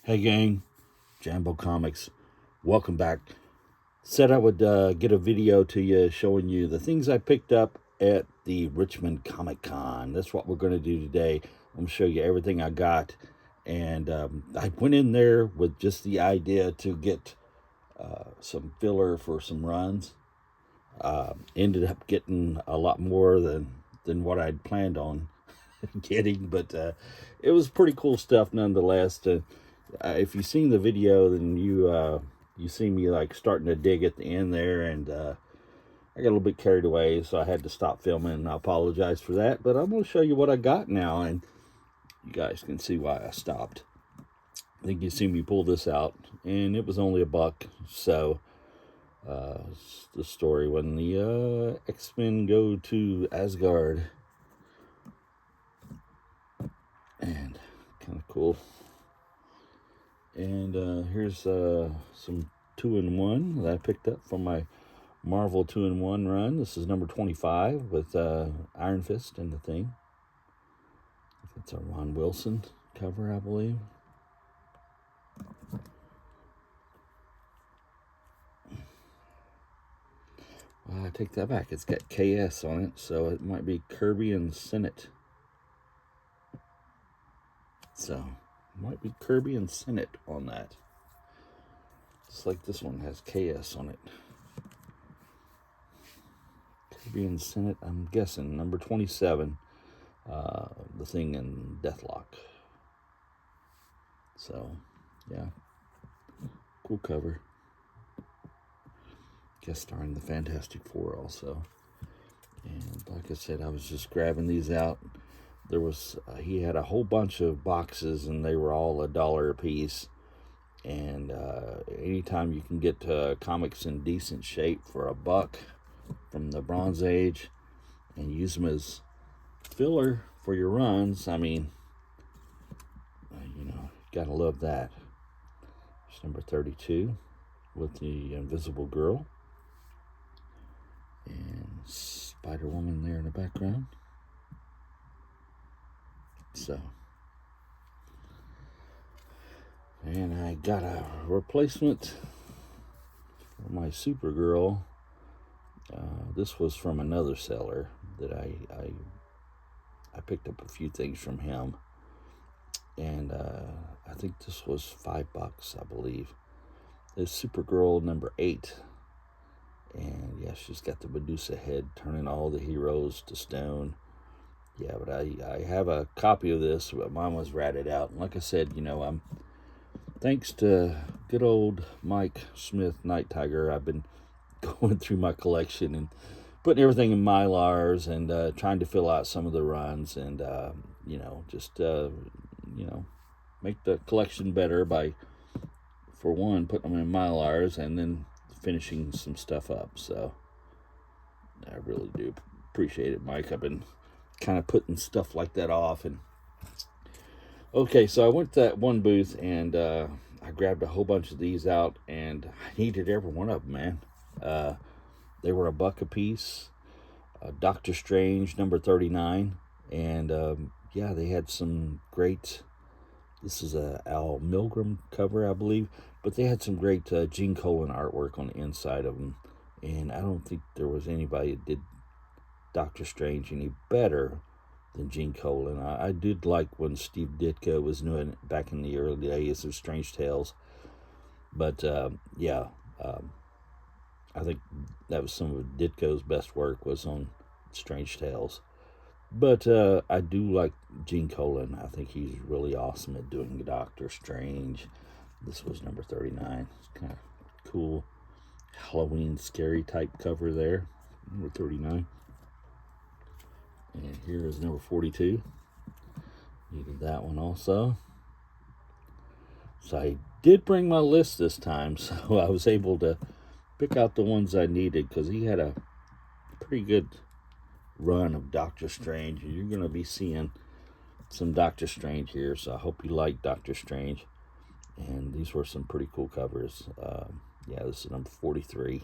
Hey gang, Jambo Comics, welcome back. Said I would get a video to you showing you the things I picked up at the Richmond Comic Con. That's what we're going to do today. I'm going to show you everything I got. And I went in there with just the idea to get some filler for some runs. Ended up getting a lot more than what I'd planned on getting, but it was pretty cool stuff nonetheless. If you've seen the video, then you see me like starting to dig at the end there, and I got a little bit carried away, so I had to stop filming, and I apologize for that. But I'm going to show you what I got now, and you guys can see why I stopped. I think you see me pull this out, and it was only $1. So it's the story when the X-Men go to Asgard, and kind of cool. And here's some 2-in-1 that I picked up from my Marvel 2-in-1 run. This is number 25 with Iron Fist and the Thing. It's a Ron Wilson cover, I believe. Well, I take that back. It's got KS on it, so it might be Kirby and Senate. So, it might be Kirby and Senate on that. Just like this one has KS on it. Kirby and Senate, I'm guessing, number 27. The Thing in Deathlock. So, yeah. Cool cover. Guest starring the Fantastic Four also. And like I said, I was just grabbing these out. There was he had a whole bunch of boxes, and they were all $1 a piece. And anytime you can get comics in decent shape for $1 from the Bronze Age and use them as filler for your runs, I mean, gotta love that. It's number 32 with the Invisible Girl and Spider-Woman there in the background. So, and I got a replacement for my Supergirl. This was from another seller that I picked up a few things from him, and I think this was $5, I believe. This Supergirl number 8, and yeah, she's got the Medusa head turning all the heroes to stone. Yeah, but I have a copy of this, but mine was ratted out. And like I said, I'm thanks to good old Mike Smith, Night Tiger, I've been going through my collection and putting everything in Mylars and trying to fill out some of the runs and, just, make the collection better by, for one, putting them in Mylars and then finishing some stuff up. So I really do appreciate it, Mike. I've been kind of putting stuff like that off. And okay, so I went to that one booth and I grabbed a whole bunch of these out, and I needed every one of them, man. They were $1 a piece. Doctor Strange number 39, and yeah, they had some great. This is a Al Milgrom cover, I believe, but they had some great Gene Colan artwork on the inside of them, and I don't think there was anybody that did Doctor Strange any better than Gene Colan. I did like when Steve Ditko was doing it back in the early days of Strange Tales, but yeah, I think that was some of Ditko's best work was on Strange Tales. But I do like Gene Colan. I think he's really awesome at doing Doctor Strange. This was number 39. It's kind of cool Halloween scary type cover there. Number 39. And here is number 42. Needed that one also. So I did bring my list this time, so I was able to pick out the ones I needed because he had a pretty good run of Doctor Strange. You're going to be seeing some Doctor Strange here, so I hope you like Doctor Strange. And these were some pretty cool covers. Yeah, this is number 43.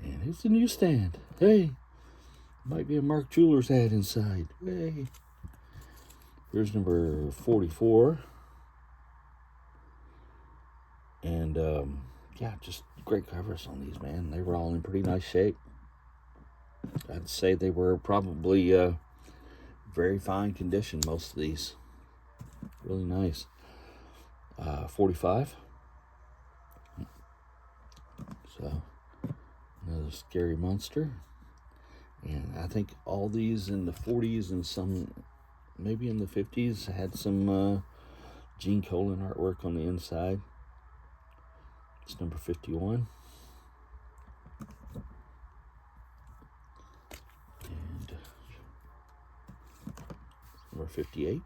And it's a newsstand. Hey, might be a Mark Jewelers ad inside. Hey. Here's number 44. And yeah, just great covers on these, man. They were all in pretty nice shape. I'd say they were probably very fine condition, most of these. Really nice. 45. So, another scary monster. And I think all these in the 40s and some maybe in the 50s had some Gene Colan artwork on the inside. It's number 51. And number 58.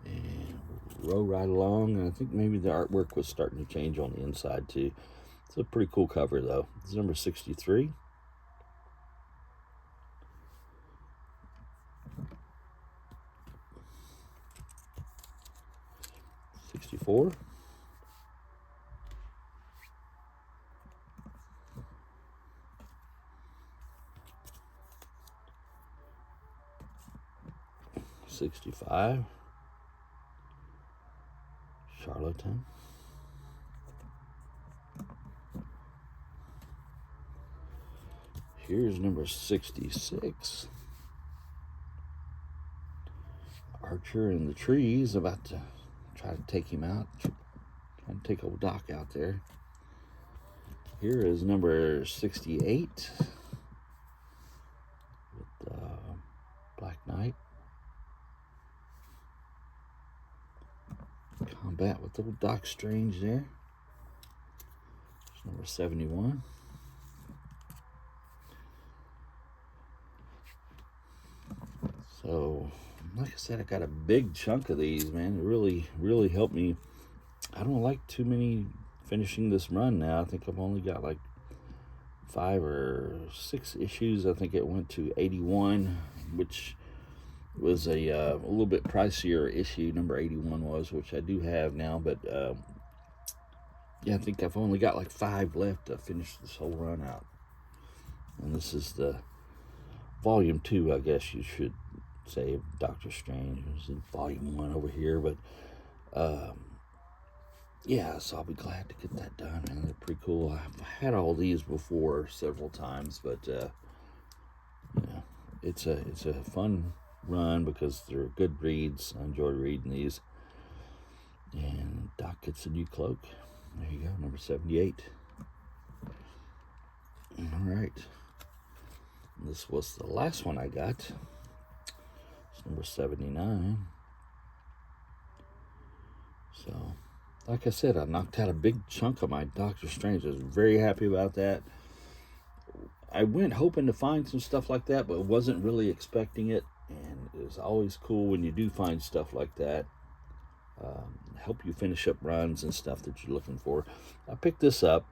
And roll right along. And I think maybe the artwork was starting to change on the inside too. It's a pretty cool cover though. It's number 63. 64. 65. Charlatan. Here's number 66. Archer in the trees, about to try to take him out. Trying to take old Doc out there. Here is number 68. With Black Knight. Combat with old Doc Strange there. It's number 71. So, like I said, I got a big chunk of these, man. It really helped me. I don't like too many finishing this run now. I think I've only got like 5 or 6 issues. I think it went to 81, which was a little bit pricier issue. Number 81 was, which I do have now. But yeah, I think I've only got like 5 left to finish this whole run out. And this is the volume 2, I guess you should say, Doctor Strange. It was in volume 1 over here, but yeah, so I'll be glad to get that done, man. They're pretty cool. I've had all these before several times, but yeah, it's a fun run because they're good reads. I enjoy reading these. And Doc gets a new cloak. There you go, number 78. All right. This was the last one I got. It's number 79. So, like I said, I knocked out a big chunk of my Doctor Strange. I was very happy about that. I went hoping to find some stuff like that, but wasn't really expecting it. And it's always cool when you do find stuff like that. Help you finish up runs and stuff that you're looking for. I picked this up.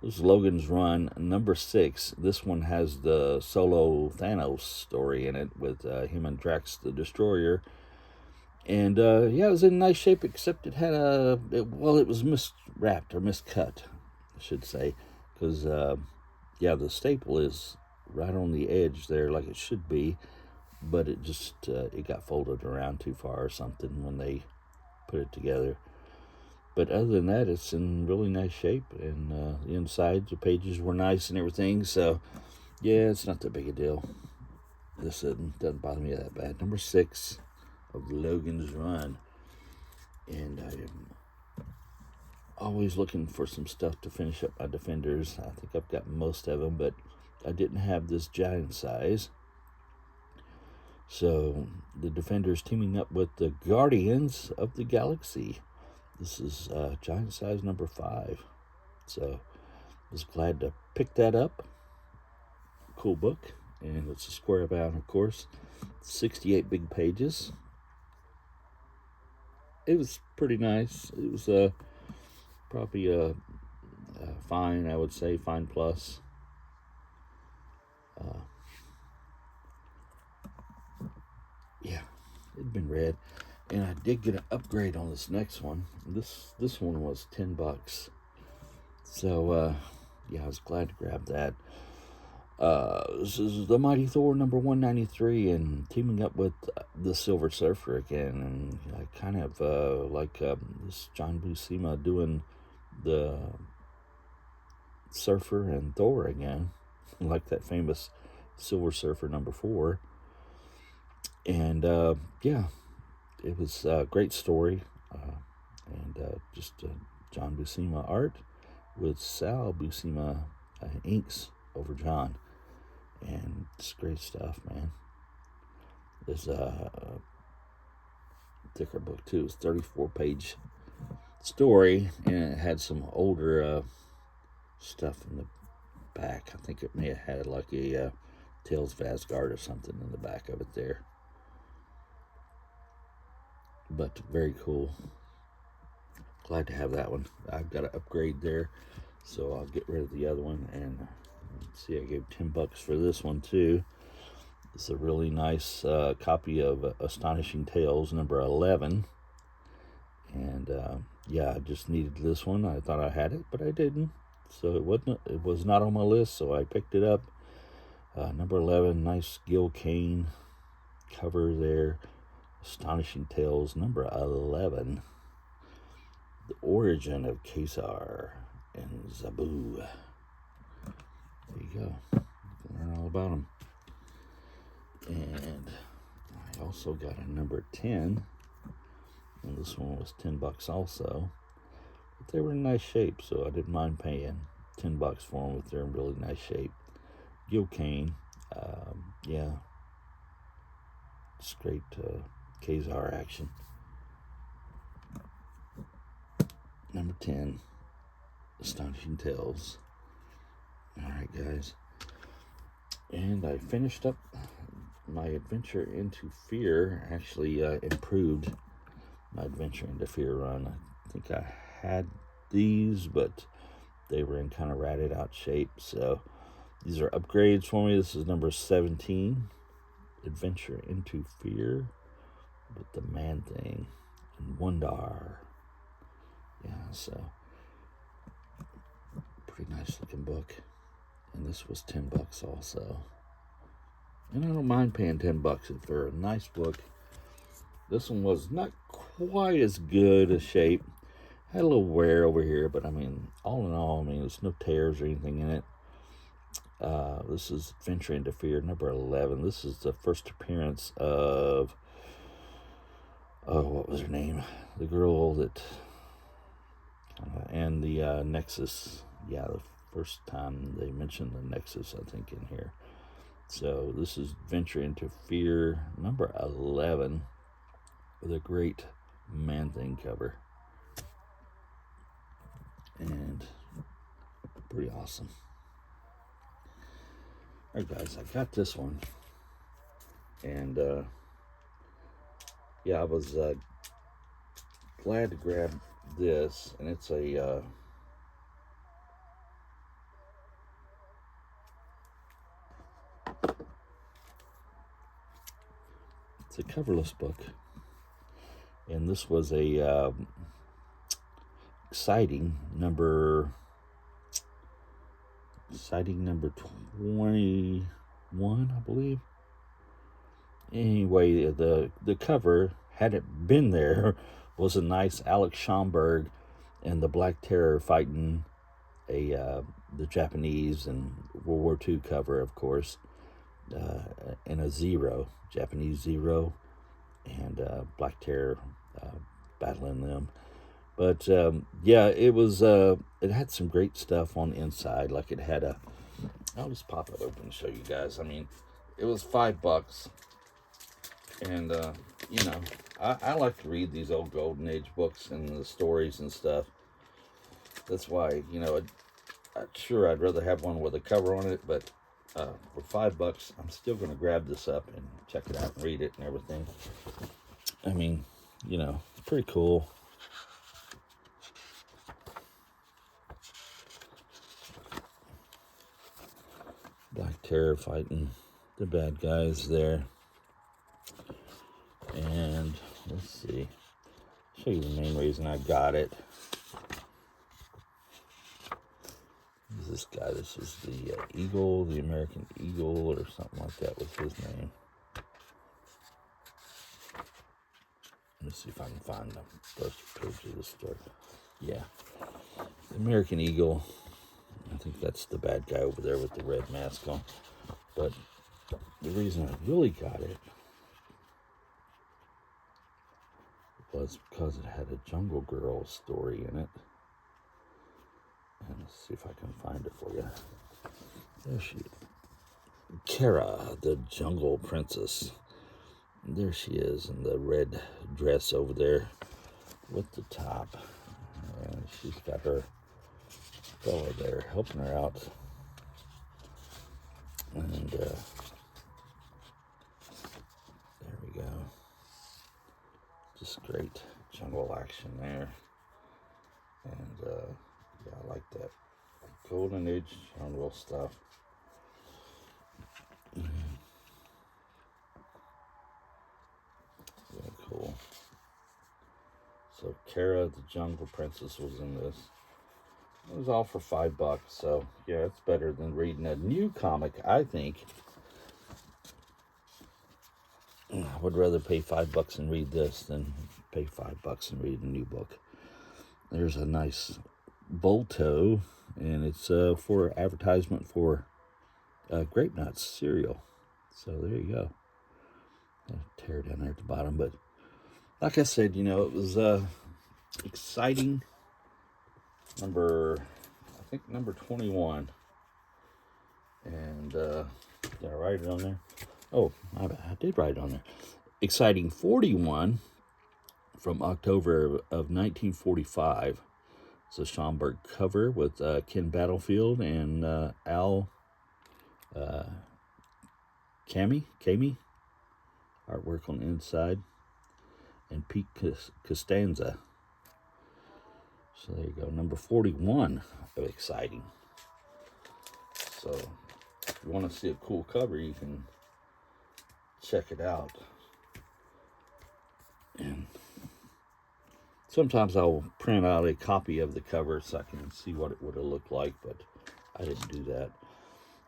This is Logan's Run, number 6. This one has the solo Thanos story in it with him and Drax the Destroyer. And yeah, it was in nice shape, except it had it was miswrapped or miscut, I should say. Because, yeah, the staple is right on the edge there like it should be. But it just, it got folded around too far or something when they put it together. But other than that, it's in really nice shape, and the inside, the pages were nice and everything, so yeah, it's not that big a deal. This doesn't bother me that bad. Number 6 of Logan's Run, and I am always looking for some stuff to finish up my Defenders. I think I've got most of them, but I didn't have this giant size. So the Defenders teaming up with the Guardians of the Galaxy. This is giant size number 5. So I was glad to pick that up. Cool book. And it's a square bound, of course. 68 big pages. It was pretty nice. It was probably a fine, I would say, fine plus. Yeah, it'd been read. And I did get an upgrade on this next one. This one was $10. So, yeah, I was glad to grab that. This is the Mighty Thor number 193, and teaming up with the Silver Surfer again, and I kind of like this John Buscema doing the Surfer and Thor again, like that famous Silver Surfer number 4. And yeah, it was a great story, and just John Buscema art with Sal Buscema inks over John. And it's great stuff, man. There's a thicker book too. It's 34-page story, and it had some older stuff in the back. I think it may have had like a Tales of Asgard or something in the back of it there. But very cool. Glad to have that one. I've got to upgrade there, so I'll get rid of the other one. And see, I gave $10 for this one too. It's a really nice copy of Astonishing Tales number 11. And yeah, I just needed this one. I thought I had it, but I didn't. So it was not on my list, so I picked it up. Number 11, nice Gil Kane cover there. Astonishing Tales number 11. The Origin of Khazar and Zabu. There you go. Learn all about them. And I also got a number 10. And this one was $10 also. But they were in nice shape, so I didn't mind paying $10 for them if they're in really nice shape. Gil Kane. Yeah. It's great Khazar action. Number 10. Astonishing Tales. Alright, guys. And I finished up my adventure into fear. Actually improved my adventure into fear run. I think I had these, but they were in kind of ratted out shape. So these are upgrades for me. This is number 17. Adventure into Fear with the Man-Thing and Wondar. Yeah, so pretty nice looking book. And this was $10 also. And I don't mind paying $10 for a nice book. This one was not quite as good a shape. Had a little wear over here, but I mean, all in all, I mean, there's no tears or anything in it. This is Adventure into Fear number 11. This is the first appearance of, what was her name? The girl that, and the Nexus. Yeah, the first time they mentioned the Nexus, I think, in here. So this is Adventure into Fear number 11 with a great Man-Thing cover. And pretty awesome. Alright, guys, I got this one. And yeah, I was glad to grab this. And it's a coverless book, and this was a sighting number 21, I believe. Anyway, the cover, had it been there, was a nice Alex Schomburg and the Black Terror fighting the Japanese and World War II cover, of course, and a Zero, Japanese Zero, and Black Terror battling them. But yeah, it was. It had some great stuff on the inside. Like it had I'll just pop it open and show you guys. I mean, it was $5, and you know, I like to read these old Golden Age books and the stories and stuff. That's why, you know, I'd rather have one with a cover on it, but for $5, I'm still going to grab this up and check it out and read it and everything. I mean, you know, it's pretty cool. Black Terror fighting the bad guys there. And let's see. Show you the main reason I got it. Who's this guy? This is the Eagle, the American Eagle, or something like that was his name. Let's see if I can find the first page of the story. Yeah, the American Eagle. I think that's the bad guy over there with the red mask on. But the reason I really got it was because it had a Jungle Girl story in it. And let's see if I can find it for you. There she is. Kara, the Jungle Princess. There she is in the red dress over there with the top. And she's got her fella there helping her out. And there we go. Just great jungle action there. And yeah, I like that Golden Age jungle stuff. Really cool. So Kara, the Jungle Princess, was in this. It was all for $5, so yeah, it's better than reading a new comic, I think. I would rather pay $5 and read this than pay $5 and read a new book. There's a nice Bolto, and it's for advertisement for Grape Nuts cereal. So there you go. I'll tear it down there at the bottom, but like I said, you know, it was exciting. Number 21. And did I write it on there? Oh, my bad. I did write it on there. Exciting 41 from October of 1945. It's a Schomburg cover with Ken Battlefield and Al Kami artwork on the inside, and Pete Costanza. So there you go, number 41 of exciting. So if you want to see a cool cover, you can check it out. And sometimes I'll print out a copy of the cover so I can see what it would have looked like, but I didn't do that.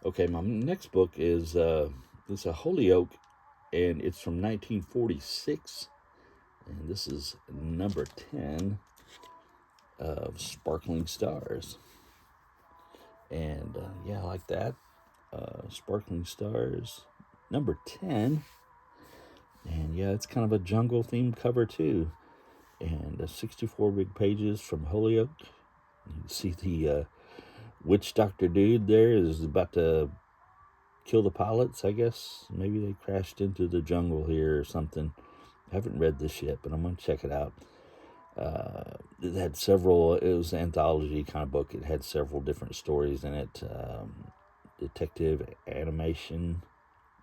Okay, my next book is it's a Holyoke, and it's from 1946, and this is number 10 of Sparkling Stars. And yeah, I like that. Sparkling Stars, number 10. And yeah, it's kind of a jungle themed cover too. And 64 big pages from Holyoke. You can see the witch doctor dude there is about to kill the pilots, I guess. Maybe they crashed into the jungle here or something. I haven't read this yet, but I'm going to check it out. It had several, it was an anthology kind of book. It had several different stories in it. Detective, animation,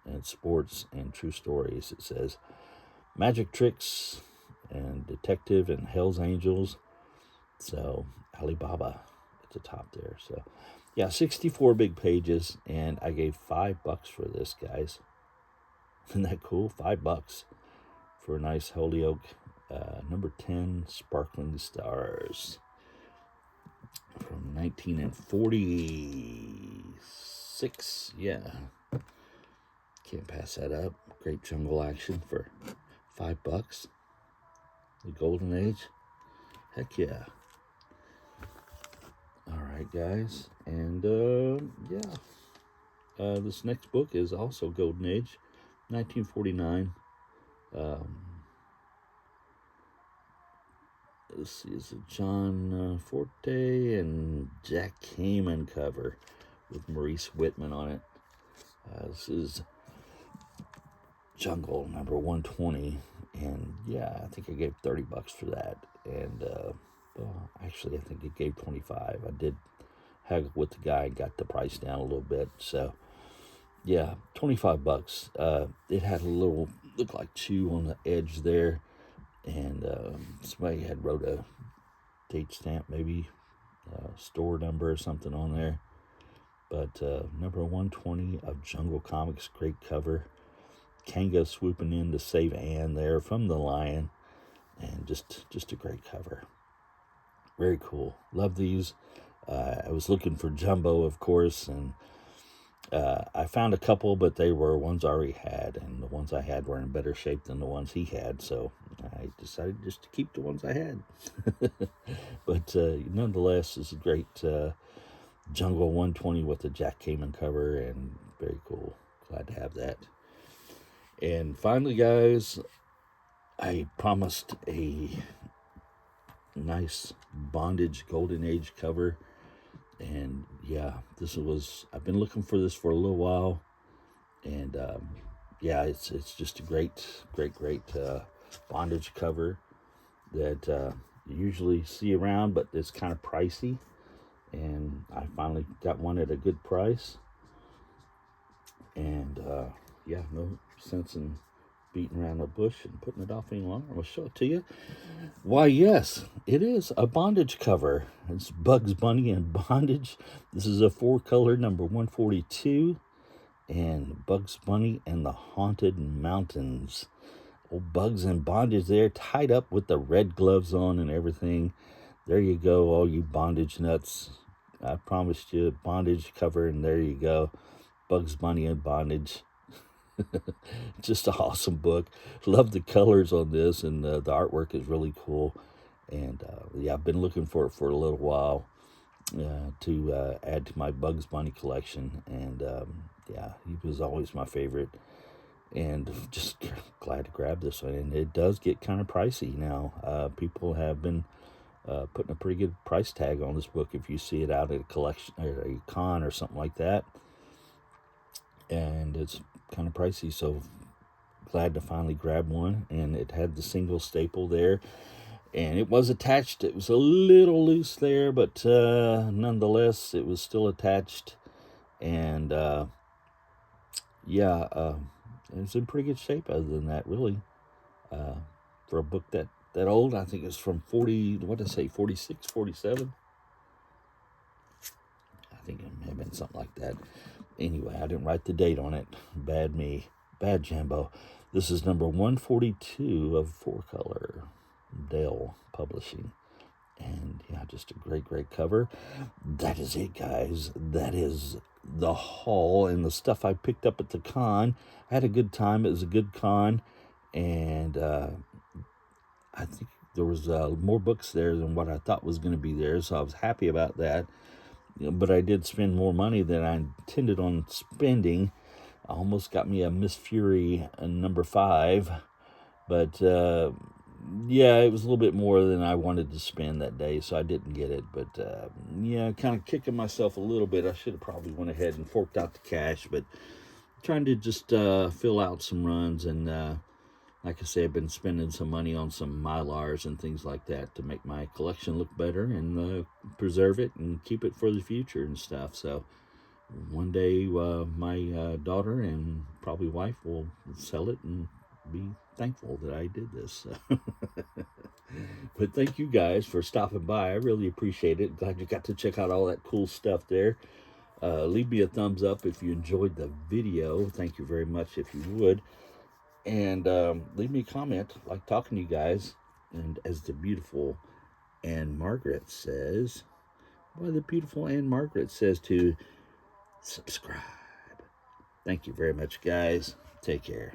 and sports, and true stories. It says magic tricks, and detective, and Hell's Angels. So Alibaba at the top there. So yeah, 64 big pages, and I gave $5 for this, guys. Isn't that cool? $5 for a nice Holyoke number 10 Sparkling Stars from 1946. Yeah, can't pass that up. Great jungle action for $5. The Golden Age. Heck yeah. All right, guys, and yeah, this next book is also Golden Age, 1949. Let's see, it's a John Forte and Jack Kamen cover with Maurice Whitman on it. This is Jungle number 120, and yeah, I think I gave $30 for that. And well, actually, I think it gave 25. I did haggle with the guy and got the price down a little bit. So yeah, $25. It had a little look like chew on the edge there. And somebody had wrote a date stamp, maybe store number or something on there. But number 120 of Jungle Comics, great cover. Kanga swooping in to save Anne there from the lion, and just a great cover. Very cool. Love these. I was looking for jumbo, of course, and I found a couple, but they were ones I already had, and the ones I had were in better shape than the ones he had, so I decided just to keep the ones I had. But nonetheless, it's a great Jungle 120 with the Jack Kamen cover, and very cool. Glad to have that. And finally, guys, I promised a nice Bondage Golden Age cover. And yeah, I've been looking for this for a little while. And yeah, it's just a great Bondage cover that you usually see around, but it's kind of pricey. And I finally got one at a good price. And yeah, no sense in beating around the bush and putting it off any longer. I'll show it to you. Why, yes, it is a Bondage cover. It's Bugs Bunny and Bondage. This is a 4-color number 142. And Bugs Bunny and the Haunted Mountains. Old Bugs in bondage there, tied up with the red gloves on and everything. There you go, all you bondage nuts. I promised you a Bondage cover, and there you go. Bugs Bunny and Bondage. Just an awesome book. Love the colors on this, and the artwork is really cool. And yeah, I've been looking for it for a little while to add to my Bugs Bunny collection. And yeah, he was always my favorite. And just glad to grab this one. And it does get kind of pricey now. People have been putting a pretty good price tag on this book if you see it out at a collection or a con or something like that. And it's kind of pricey, so glad to finally grab one. And it had the single staple there, and it was attached. It was a little loose there, but nonetheless it was still attached. And yeah, it's in pretty good shape other than that, really. For a book that old, I think it's from 46, 47. I think it may have been something like that. Anyway, I didn't write the date on it. Bad me. Bad Jambo. This is number 142 of 4-color. Dale Publishing. And yeah, just a great cover. That is it, guys. That is the haul and the stuff I picked up at the con. I had a good time. It was a good con. And I think there was more books there than what I thought was going to be there. So I was happy about that. But I did spend more money than I intended on spending. Almost got me a Miss Fury number 5. But yeah, it was a little bit more than I wanted to spend that day, so I didn't get it. But yeah, kind of kicking myself a little bit. I should have probably went ahead and forked out the cash, but trying to just fill out some runs. And like I say, I've been spending some money on some Mylars and things like that to make my collection look better and preserve it and keep it for the future and stuff. So one day my daughter and probably wife will sell it and be thankful that I did this. But thank you guys for stopping by. I really appreciate it. Glad you got to check out all that cool stuff there. Leave me a thumbs up if you enjoyed the video. Thank you very much if you would. And leave me a comment. I like talking to you guys. And as the beautiful Anne Margaret says, the beautiful Anne Margaret says to subscribe. Thank you very much, guys. Take care.